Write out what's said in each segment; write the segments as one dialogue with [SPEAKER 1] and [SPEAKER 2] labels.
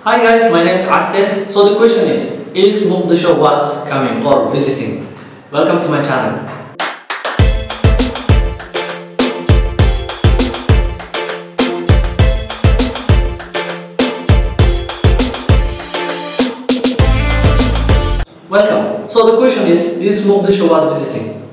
[SPEAKER 1] Hi guys, my name is Arte. So the question is Mogadishu worth coming or visiting? Welcome to my channel. Welcome. So the question is Mogadishu worth visiting?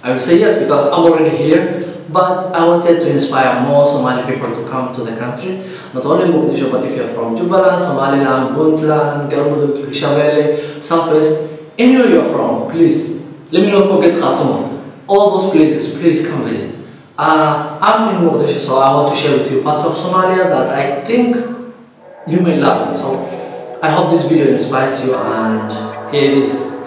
[SPEAKER 1] I will say yes because I'm already here, but I wanted to inspire more Somali people to come to the country. Not only Mogadishu, but if you're from Jubaland, Somaliland, Puntland, Galmudug, Hishamele, Southwest, anywhere you're from, please let me not forget Khartoum. All those places, please come visit. I'm in Mogadishu, so I want to share with you parts of Somalia that I think you may love it. So I hope this video inspires you, and here it is.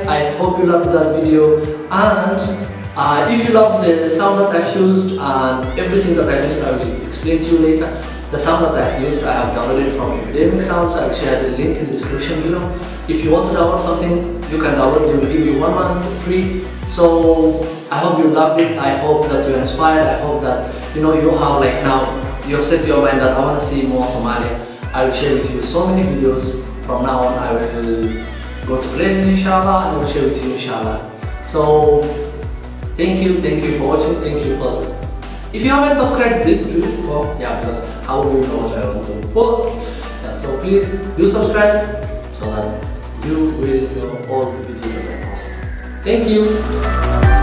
[SPEAKER 1] I hope you loved that video, and if you love the sound that I've used and everything that I've used, I will explain to you later. The sound that I've used, I have downloaded from Epidemic Sounds. I will share the link in the description below. If you want to download something, you can download. They will give you 1 month free. So I hope you loved it. I hope that you're inspired. I hope that you have now you've set your mind that I want to see more Somalia. I will share with you so many videos from now on. I will go to places inshallah and I will share with you inshallah. So thank you for watching, thank you for if you haven't subscribed, please do. Because how will you know what I want to post? So please do subscribe so that you will know all the videos that I post. Thank you.